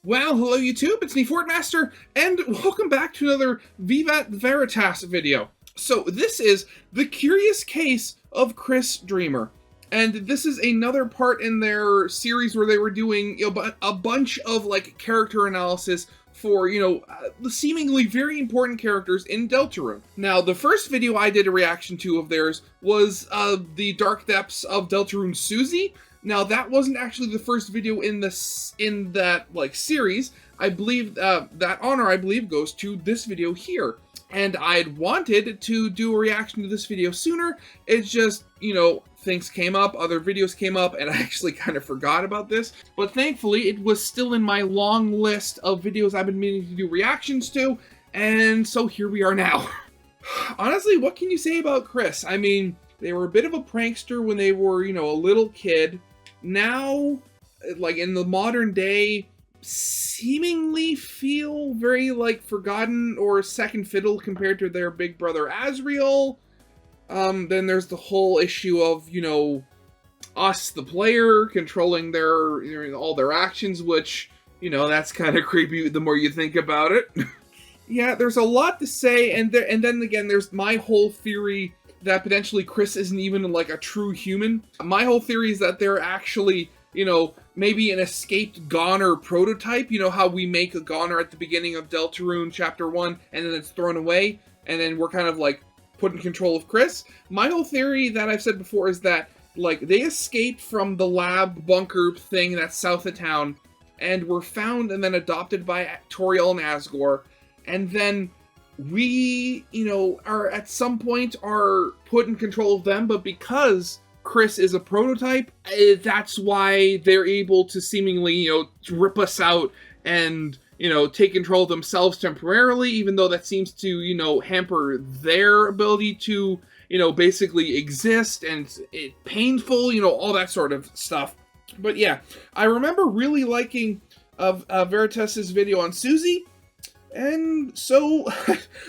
Well, hello YouTube, it's me, Fortmaster, and welcome back to another Vivat Veritas video. So this is The Curious Case of Kris Dreemurr, and this is another part in their series where they were doing a bunch of character analysis for, the seemingly very important characters in Deltarune. Now, the first video I did a reaction to of theirs was the Dark Depths of Deltarune Susie. Now, that wasn't actually the first video in that series. I believe that honor, I believe, goes to this video here. And I'd wanted to do a reaction to this video sooner. It's just, things came up, other videos came up, and I actually kind of forgot about this. But thankfully, it was still in my long list of videos I've been meaning to do reactions to, and so here we are now. Honestly, what can you say about Kris? I mean, they were a bit of a prankster when they were, a little kid. Now, in the modern day, seemingly feel very, forgotten or second fiddle compared to their big brother Azriel. Then there's the whole issue of, us, the player, controlling all their actions, which, that's kind of creepy the more you think about it. Yeah, there's a lot to say, and then again, there's my whole theory that potentially Kris isn't even a true human. My whole theory is that they're actually, maybe an escaped goner prototype. You know how we make a goner at the beginning of Deltarune Chapter 1 and then it's thrown away and then we're kind of put in control of Kris? My whole theory that I've said before is that they escaped from the lab bunker thing that's south of town and were found and then adopted by Toriel and Asgore, and then we, are at some point are put in control of them, but because Kris is a prototype, that's why they're able to seemingly, rip us out and, take control of themselves temporarily, even though that seems to, hamper their ability to, basically exist, and it's painful, all that sort of stuff. But yeah, I remember really liking Veritas' video on Susie. And so,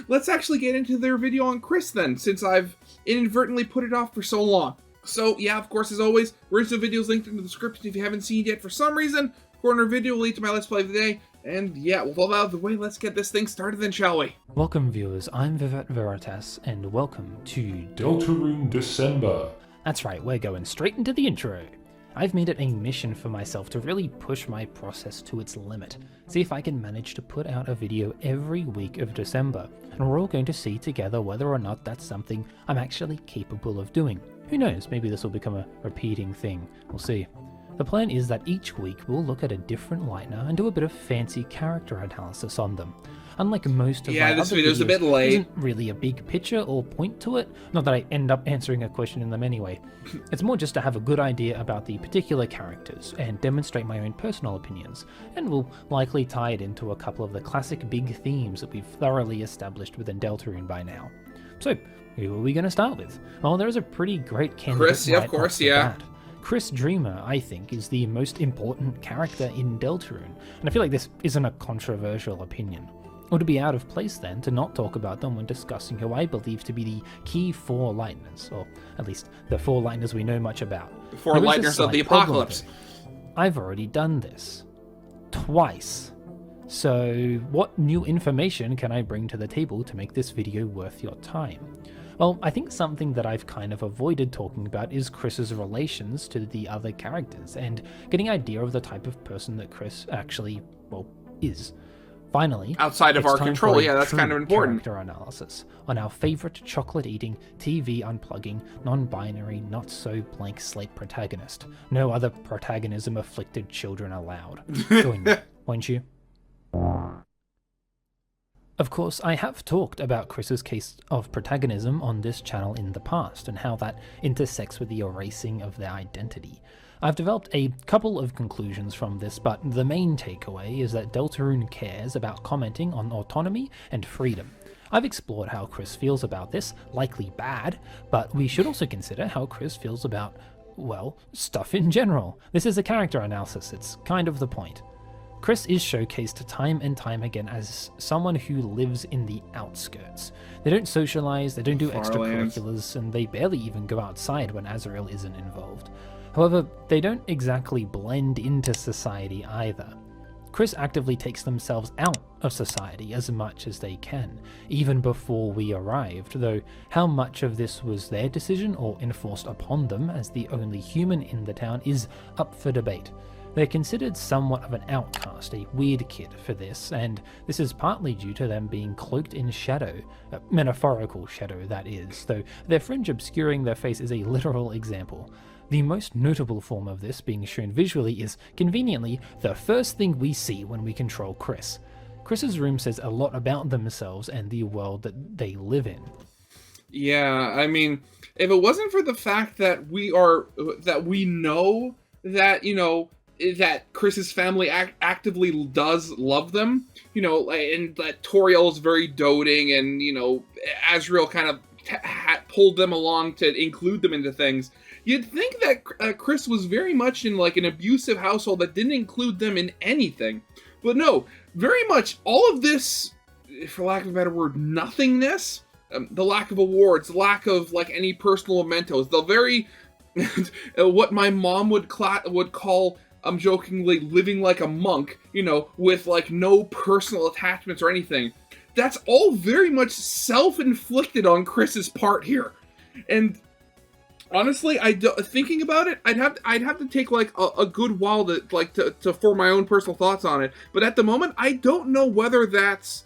let's actually get into their video on Kris then, since I've inadvertently put it off for so long. So, yeah, of course, as always, original videos linked in the description if you haven't seen it yet for some reason. Corner video will lead to my Let's Play of the day. And yeah, with all that out of the way, let's get this thing started then, shall we? Welcome, viewers. I'm Vivat Veritas, and welcome to Deltarune December. That's right, we're going straight into the intro. I've made it a mission for myself to really push my process to its limit, see if I can manage to put out a video every week of December, and we're all going to see together whether or not that's something I'm actually capable of doing. Who knows, maybe this will become a repeating thing, we'll see. The plan is that each week we'll look at a different Lightner and do a bit of fancy character analysis on them. Unlike most of my this other video's videos, a bit late. isn't really a big picture or point to it, not that I end up answering a question in them anyway. It's more just to have a good idea about the particular characters and demonstrate my own personal opinions, and we'll likely tie it into a couple of the classic big themes that we've thoroughly established within Deltarune by now. So, who are we going to start with? Well, there's a pretty great candidate Kris, yeah, right of course, off the yeah. bat. Kris Dreemurr, I think, is the most important character in Deltarune, and I feel like this isn't a controversial opinion. It would be out of place then to not talk about them when discussing who I believe to be the key 4 Lightners, or at least the 4 Lightners we know much about. The 4 There is a Lightners of slight the problem, Apocalypse. though. I've already done this. Twice. So, what new information can I bring to the table to make this video worth your time? Well, I think something that I've kind of avoided talking about is Kris's relations to the other characters, and getting an idea of the type of person that Kris actually, is. Finally, Outside of it's our time control, for a yeah, that's true kind of important. character analysis on our favorite chocolate-eating, TV unplugging, non-binary, not-so-blank slate protagonist. No other protagonism-afflicted children allowed. Join me, won't you? Of course, I have talked about Kris's case of protagonism on this channel in the past, and how that intersects with the erasing of their identity. I've developed a couple of conclusions from this, but the main takeaway is that Deltarune cares about commenting on autonomy and freedom. I've explored how Kris feels about this, likely bad, but we should also consider how Kris feels about, well, stuff in general. This is a character analysis, it's kind of the point. Kris is showcased time and time again as someone who lives in the outskirts. They don't socialize, they don't do extracurriculars, and they barely even go outside when Azrael isn't involved. However, they don't exactly blend into society either. Kris actively takes themselves out of society as much as they can, even before we arrived, though how much of this was their decision or enforced upon them as the only human in the town is up for debate. They're considered somewhat of an outcast, a weird kid for this, and this is partly due to them being cloaked in shadow, metaphorical shadow that is, though their fringe obscuring their face is a literal example. The most notable form of this being shown visually is, conveniently, the first thing we see when we control Kris. Kris's room says a lot about themselves and the world that they live in. Yeah, I mean, if it wasn't for the fact that we know that, that Kris's family actively does love them, and that Toriel is very doting, and, Azrael kind of pulled them along to include them into things, you'd think that Kris was very much in like an abusive household that didn't include them in anything. But no, very much all of this, for lack of a better word, nothingness, the lack of awards, lack of like any personal mementos, the very, what my mom would call, jokingly, living like a monk, with like no personal attachments or anything. That's all very much self-inflicted on Kris's part here. And honestly, thinking about it, I'd have to take like a good while to form my own personal thoughts on it. But at the moment, I don't know whether that's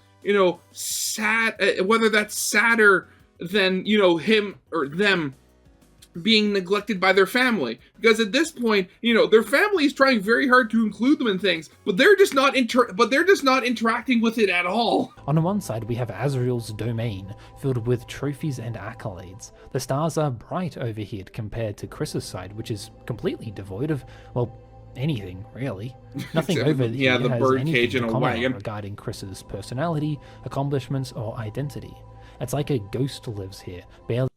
sad, whether that's sadder than him or them being neglected by their family, because at this point, their family is trying very hard to include them in things, but they're just not interacting with it at all. On one side, we have Azrael's domain, filled with trophies and accolades. The stars are bright overhead compared to Kris's side, which is completely devoid of, well, anything, really. Nothing over here the has bird anything cage in to a comment wagon regarding Kris's personality, accomplishments, or identity. It's like a ghost lives here, barely.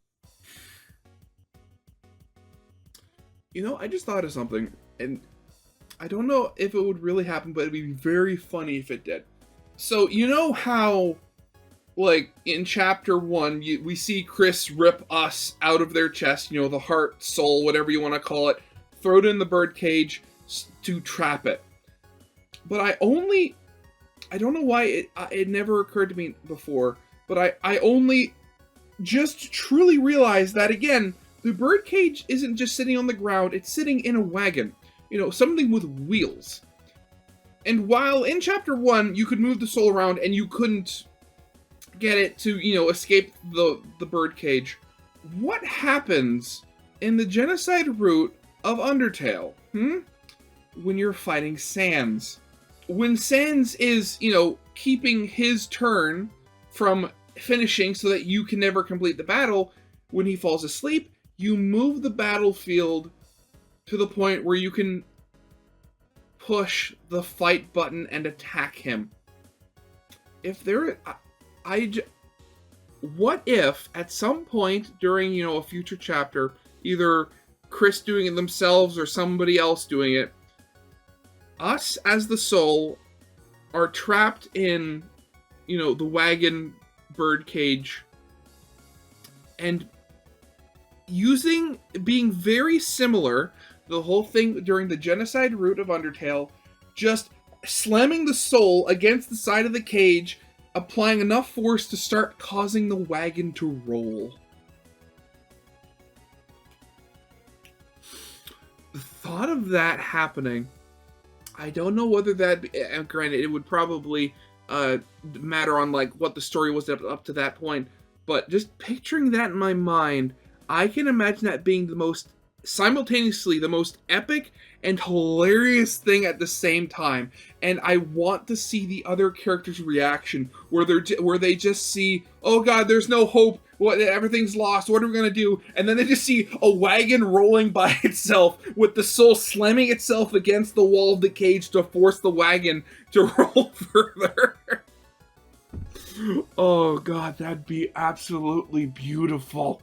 I just thought of something, and I don't know if it would really happen, but it'd be very funny if it did. So, how, like, in Chapter 1, we see Kris rip us out of their chest, the heart, soul, whatever you want to call it, throw it in the birdcage to trap it. But I don't know why it never occurred to me before, but I only just truly realized that, again, the birdcage isn't just sitting on the ground, it's sitting in a wagon. Something with wheels. And while in Chapter 1, you could move the soul around and you couldn't get it to, escape the birdcage, what happens in the genocide route of Undertale, when you're fighting Sans? When Sans is, keeping his turn from finishing so that you can never complete the battle, when he falls asleep, you move the battlefield to the point where you can push the fight button and attack him. What if at some point during, a future chapter, either Kris doing it themselves or somebody else doing it, us as the soul are trapped in, the wagon birdcage, and being very similar, the whole thing during the genocide route of Undertale, just slamming the soul against the side of the cage, applying enough force to start causing the wagon to roll. The thought of that happening, I don't know whether granted, it would probably matter on like what the story was up to that point, but just picturing that in my mind, I can imagine that being simultaneously the most epic and hilarious thing at the same time. And I want to see the other characters' reaction, where they just see, oh god, there's no hope, everything's lost, what are we gonna do? And then they just see a wagon rolling by itself, with the soul slamming itself against the wall of the cage to force the wagon to roll further. Oh god, that'd be absolutely beautiful.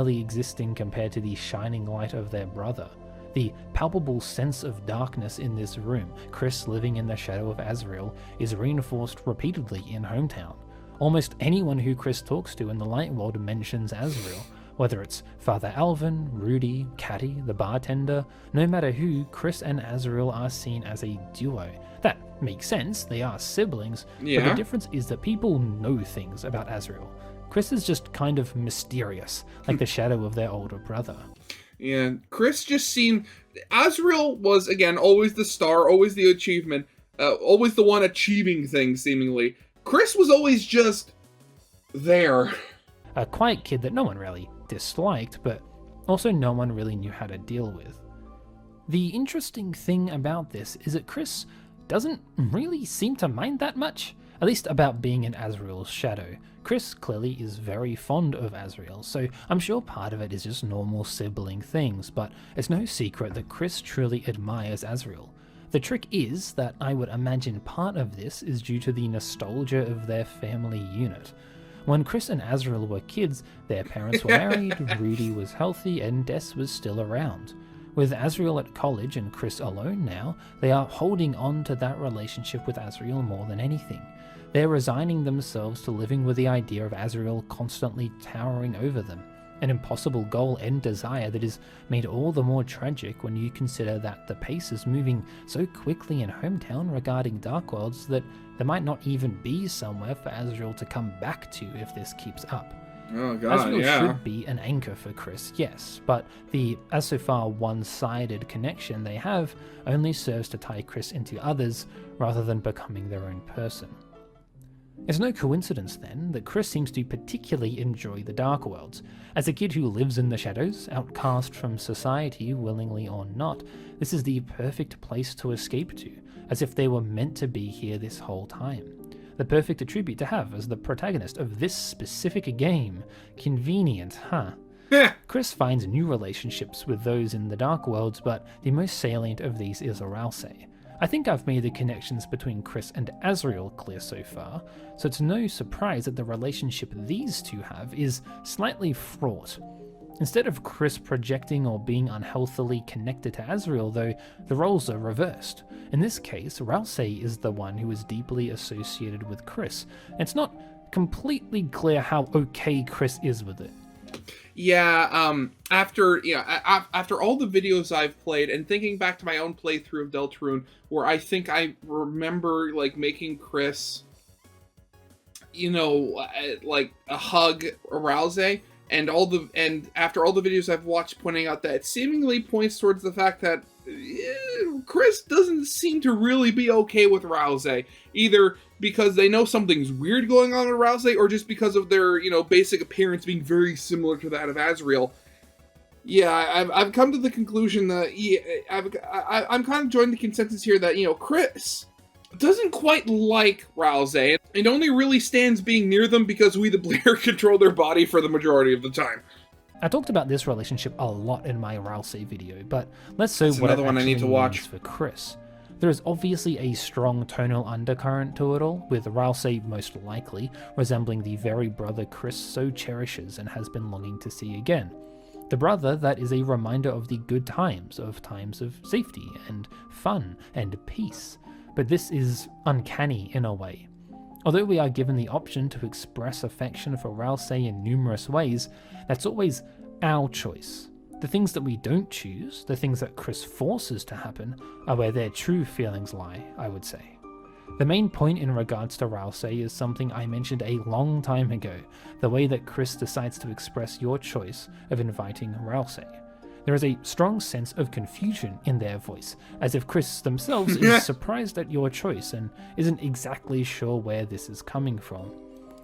Existing compared to the shining light of their brother. The palpable sense of darkness in this room, Kris living in the shadow of Azrael, is reinforced repeatedly in Hometown. Almost anyone who Kris talks to in the light world mentions Azrael, whether it's Father Alvin, Rudy, Catty, the bartender. No matter who, Kris and Azrael are seen as a duo that makes sense, they are siblings, but Yeah. the difference is that people know things about Azrael. Kris is just kind of mysterious, like the shadow of their older brother. And Kris just seemed... Azrael was, again, always the star, always the achievement, always the one achieving things, seemingly. Kris was always just... there. A quiet kid that no one really disliked, but also no one really knew how to deal with. The interesting thing about this is that Kris doesn't really seem to mind that much, at least about being in Azrael's shadow. Kris clearly is very fond of Azrael, so I'm sure part of it is just normal sibling things, but it's no secret that Kris truly admires Azrael. The trick is that I would imagine part of this is due to the nostalgia of their family unit. When Kris and Azrael were kids, their parents were married, Rudy was healthy, and Des was still around. With Azrael at college and Kris alone now, they are holding on to that relationship with Azrael more than anything. They're resigning themselves to living with the idea of Azrael constantly towering over them, an impossible goal and desire that is made all the more tragic when you consider that the pace is moving so quickly in Hometown regarding Dark Worlds that there might not even be somewhere for Azrael to come back to if this keeps up. Oh god, Azrael yeah. should be an anchor for Kris, yes, but the as so far one-sided connection they have only serves to tie Kris into others rather than becoming their own person. It's no coincidence, then, that Kris seems to particularly enjoy the Dark Worlds. As a kid who lives in the shadows, outcast from society, willingly or not, this is the perfect place to escape to, as if they were meant to be here this whole time. The perfect attribute to have as the protagonist of this specific game. Convenient, huh? Kris finds new relationships with those in the Dark Worlds, but the most salient of these is Ralsei. I think I've made the connections between Kris and Azrael clear so far, so it's no surprise that the relationship these two have is slightly fraught. Instead of Kris projecting or being unhealthily connected to Azrael, though, the roles are reversed. In this case, Ralsei is the one who is deeply associated with Kris. It's not completely clear how okay Kris is with it. Yeah, after all the videos I've played, and thinking back to my own playthrough of Deltarune, where I think I remember, like, making Kris, like, a hug Ralsei, and after all the videos I've watched pointing out that it seemingly points towards the fact that Kris doesn't seem to really be okay with Ralsei, either because they know something's weird going on with Ralsei, or just because of their, basic appearance being very similar to that of Azrael. Yeah, I've come to the conclusion that I'm kind of joining the consensus here that, Kris doesn't quite like Ralsei, and only really stands being near them because we the player control their body for the majority of the time. I talked about this relationship a lot in my Ralsei video, but let's say That's what it another one I actually need to watch. means for Kris. There is obviously a strong tonal undercurrent to it all, with Ralsei most likely resembling the very brother Kris so cherishes and has been longing to see again. The brother that is a reminder of the good times of safety and fun and peace. But this is uncanny in a way. Although we are given the option to express affection for Ralsei in numerous ways, that's always our choice. The things that we don't choose, the things that Kris forces to happen, are where their true feelings lie, I would say. The main point in regards to Ralsei is something I mentioned a long time ago, the way that Kris decides to express your choice of inviting Ralsei. There is a strong sense of confusion in their voice, as if Kris themselves is surprised at your choice and isn't exactly sure where this is coming from.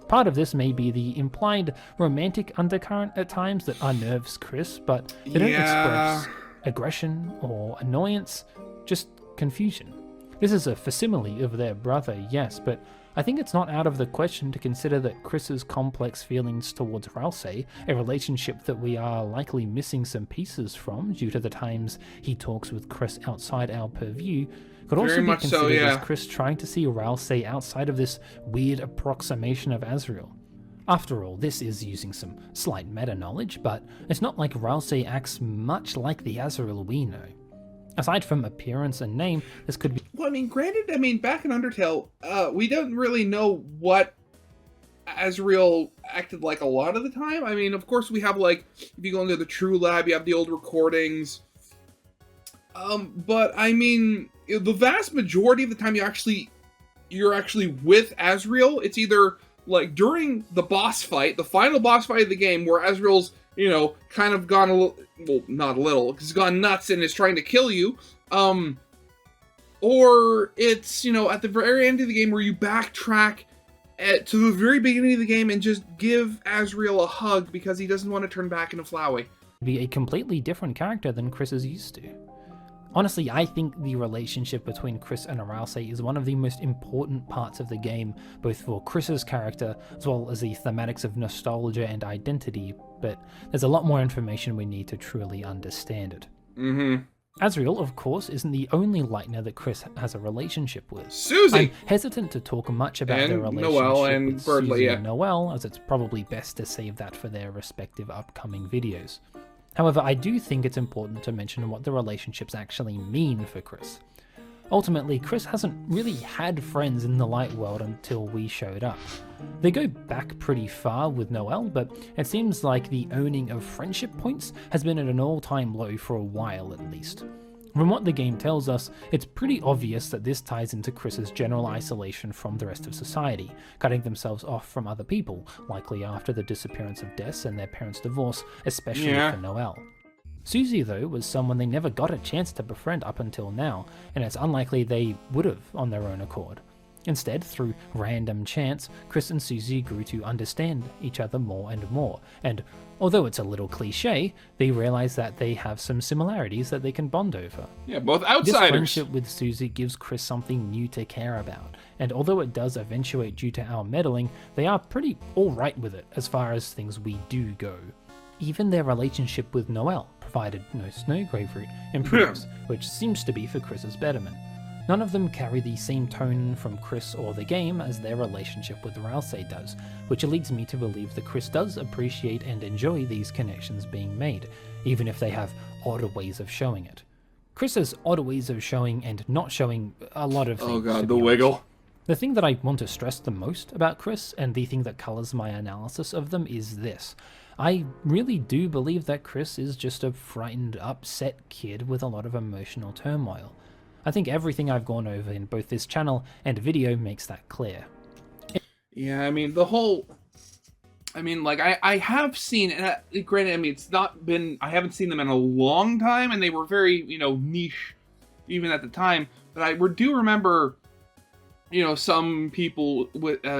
Part of this may be the implied romantic undercurrent at times that unnerves Kris, but they don't express aggression or annoyance, just confusion. This is a facsimile of their brother, yes, but I think it's not out of the question to consider that Kris's complex feelings towards Ralsei, a relationship that we are likely missing some pieces from due to the times he talks with Kris outside our purview, could also be considered as Kris trying to see Ralsei outside of this weird approximation of Azrael. After all, this is using some slight meta-knowledge, but it's not like Ralsei acts much like the Azrael we know. Aside from appearance and name, this could be... Well, granted, back in Undertale, we don't really know what Azrael acted like a lot of the time. Of course, we have, like, if you go into the True Lab, you have the old recordings. But I mean, the vast majority of the time you're actually with Asriel. It's either like during the boss fight, the final boss fight of the game, where Asriel's, kind of gone a little, well, not a little, because he's gone nuts and is trying to kill you. Or it's, at the very end of the game where you backtrack to the very beginning of the game and just give Asriel a hug because he doesn't want to turn back into Flowey. Be a completely different character than Kris is used to. Honestly, I think the relationship between Kris and Aralse is one of the most important parts of the game, both for Kris's character as well as the thematics of nostalgia and identity, but there's a lot more information we need to truly understand it. Asriel, of course, isn't the only Lightner that Kris has a relationship with. Susie! I'm hesitant to talk much about their relationship Noelle and with Birdley, Susie yeah. and Noelle, as it's probably best to save that for their respective upcoming videos. However, I do think it's important to mention what the relationships actually mean for Kris. Ultimately, Kris hasn't really had friends in the light world until we showed up. They go back pretty far with Noelle, but it seems like the owning of friendship points has been at an all-time low for a while at least. From what the game tells us, it's pretty obvious that this ties into Kris's general isolation from the rest of society, cutting themselves off from other people, likely after the disappearance of Des and their parents' divorce, especially for Noelle. Susie, though, was someone they never got a chance to befriend up until now, and it's unlikely they would have on their own accord. Instead, through random chance, Kris and Susie grew to understand each other more and more, and although it's a little cliche, they realize that they have some similarities that they can bond over. Yeah, both outsiders. This friendship with Susie gives Kris something new to care about, and although it does eventuate due to our meddling, they are pretty alright with it as far as things we do go. Even their relationship with Noelle, provided no snow grapefruit, improves, which seems to be for Kris's betterment. None of them carry the same tone from Kris or the game as their relationship with Aralse does, which leads me to believe that Kris does appreciate and enjoy these connections being made, even if they have odd ways of showing it. Kris has odd ways of showing and not showing a lot of things. Oh god, the wiggle. The thing that I want to stress the most about Kris, and the thing that colours my analysis of them, is this. I really do believe that Kris is just a frightened, upset kid with a lot of emotional turmoil. I think everything I've gone over in both this channel and video makes that clear. Yeah, I mean, I have seen, and granted, it's not been, I haven't seen them in a long time, and they were very, niche, even at the time, but I do remember, some people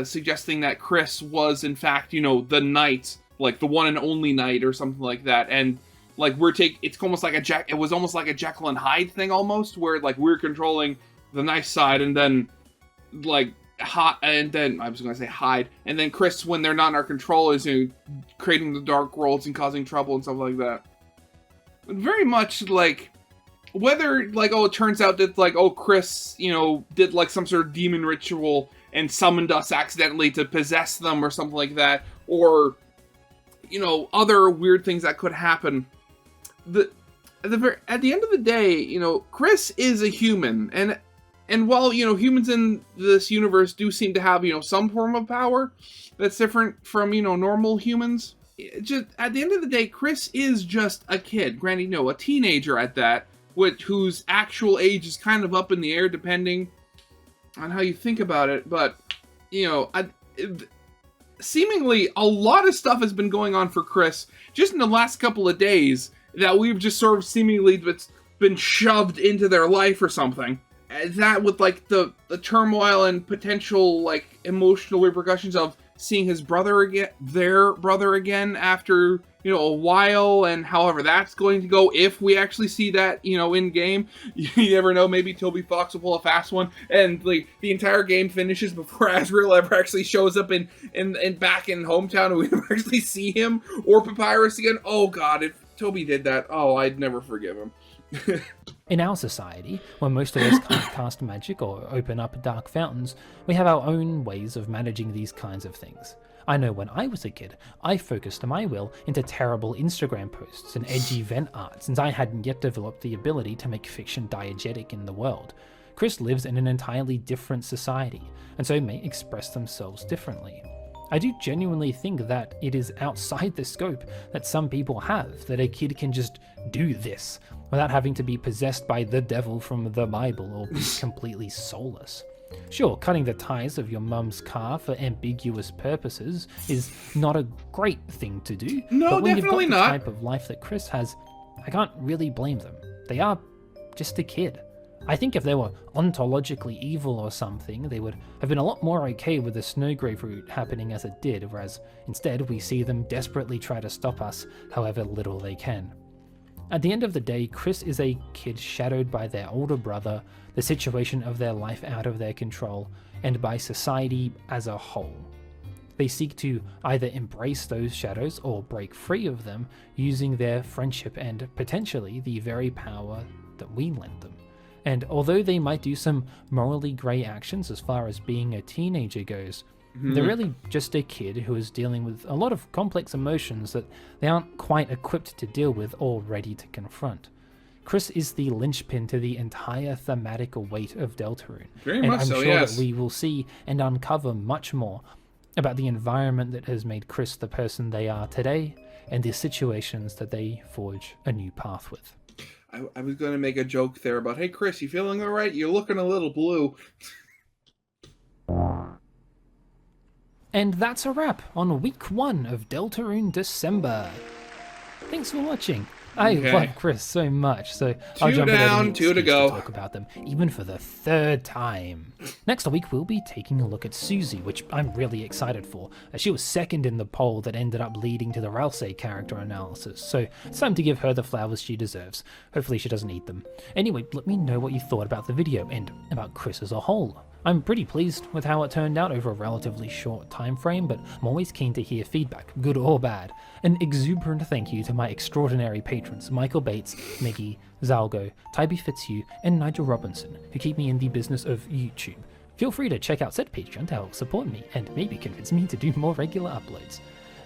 suggesting that Kris was, in fact, the knight, like the one and only knight or something like that, and like it's almost like it was almost like a Jekyll and Hyde thing almost, where like we're controlling the nice side, and then like and then I was going to say Hyde, and then Kris, when they're not in our control, is creating the dark worlds and causing trouble and stuff like that. But very much like whether like it turns out that like Kris did like some sort of demon ritual and summoned us accidentally to possess them or something like that, or other weird things that could happen. At the end of the day, Kris is a human, and while humans in this universe do seem to have some form of power that's different from normal humans, just at the end of the day, Kris is just a kid. Granted, a teenager at that, whose actual age is kind of up in the air depending on how you think about it. But seemingly a lot of stuff has been going on for Kris just in the last couple of days that we've just sort of seemingly been shoved into their life or something. That with like the turmoil and potential like emotional repercussions of seeing his brother again, their brother again after a while, and however that's going to go if we actually see that in game. You never know, maybe Toby Fox will pull a fast one and like the entire game finishes before Asriel ever actually shows up in back in hometown and we never actually see him or Papyrus again. Oh god, if Toby did that, I'd never forgive him. In our society, where most of us can't cast magic or open up dark fountains, we have our own ways of managing these kinds of things. I know when I was a kid, I focused my will into terrible Instagram posts and edgy vent art, since I hadn't yet developed the ability to make fiction diegetic in the world. Kris lives in an entirely different society, and so may express themselves differently. I do genuinely think that it is outside the scope that some people have, that a kid can just do this without having to be possessed by the devil from the Bible or be completely soulless. Sure, cutting the tires of your mum's car for ambiguous purposes is not a great thing to do. No, but when definitely you've got the not. type of life that Kris has, I can't really blame them. They are just a kid. I think if they were ontologically evil or something, they would have been a lot more okay with the Snowgrave route happening as it did, whereas instead we see them desperately try to stop us however little they can. At the end of the day, Kris is a kid shadowed by their older brother, the situation of their life out of their control, and by society as a whole. They seek to either embrace those shadows or break free of them using their friendship and potentially the very power that we lend them. And although they might do some morally grey actions as far as being a teenager goes, they're really just a kid who is dealing with a lot of complex emotions that they aren't quite equipped to deal with or ready to confront. Kris is the linchpin to the entire thematic weight of Deltarune. Very much I'm so, sure yes. that we will see and uncover much more about the environment that has made Kris the person they are today and the situations that they forge a new path with. I was going to make a joke there about, hey, Kris, you feeling all right? You're looking a little blue. And that's a wrap on week 1 of Deltarune December. Thanks for watching. I Okay. love Kris so much, so I'll 2 jump in at down, any 2 to excuse go. talk about them, even for the 3rd time. Next week, we'll be taking a look at Susie, which I'm really excited for, as she was second in the poll that ended up leading to the Ralsei character analysis, so it's time to give her the flowers she deserves. Hopefully she doesn't eat them. Anyway, let me know what you thought about the video, and about Kris as a whole. I'm pretty pleased with how it turned out over a relatively short time frame, but I'm always keen to hear feedback, good or bad. An exuberant thank you to my extraordinary patrons Michael Bates, Miggy, Zalgo, Tybee Fitzhugh, and Nigel Robinson, who keep me in the business of YouTube. Feel free to check out said Patreon to help support me, and maybe convince me to do more regular uploads.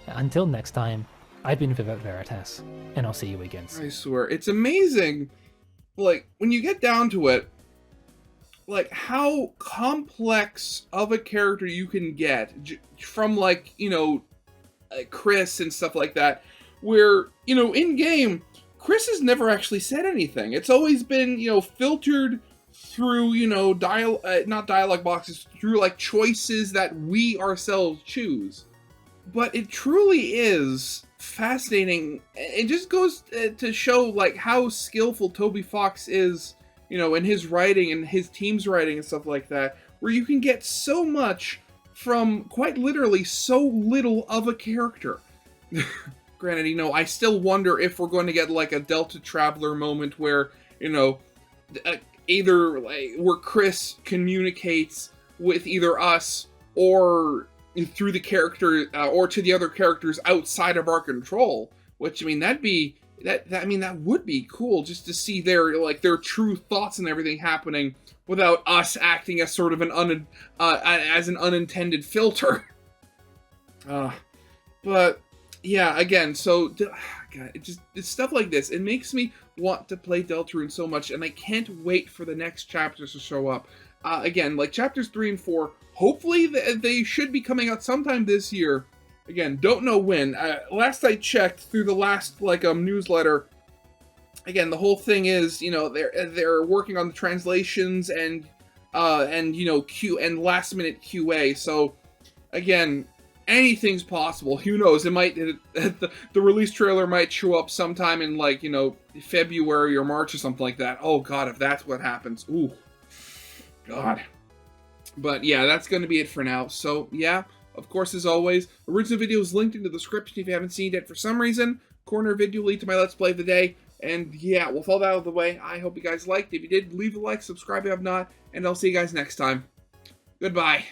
Until next time, I've been Vivat Veritas, and I'll see you again soon. I swear, it's amazing, like, when you get down to it, like, how complex of a character you can get from, like, you know, Kris and stuff like that, where, you know, in-game, Kris has never actually said anything. It's always been, you know, filtered through, you know, not dialogue boxes, through, like, choices that we ourselves choose. But it truly is fascinating. It just goes to show, like, how skillful Toby Fox is, you know, in his writing and his team's writing and stuff like that, where you can get so much from quite literally so little of a character. Granted, you know, I still wonder if we're going to get like a Delta Traveler moment where, you know, either like where Kris communicates with either us or through the character or to the other characters outside of our control. Which, I mean, that'd be that would be cool just to see their true thoughts and everything happening without us acting as sort of an unintended filter. But yeah, again, so God, it's stuff like this. It makes me want to play Deltarune so much, and I can't wait for the next chapters to show up. Again, like chapters 3 and 4, hopefully they should be coming out sometime this year. Again, don't know when. Last I checked through the last newsletter, again, the whole thing is, you know, they're working on the translations and you know, last minute QA. So again, anything's possible. Who knows? It might the release trailer might show up sometime in, like, you know, February or March or something like that. Oh God, if that's what happens, ooh, God. But yeah, that's going to be it for now. So yeah. Of course, as always, original video is linked in the description if you haven't seen it for some reason. Corner video lead to my Let's Play of the day. And yeah, with all that out of the way, I hope you guys liked. If you did, leave a like, subscribe if you have not, and I'll see you guys next time. Goodbye.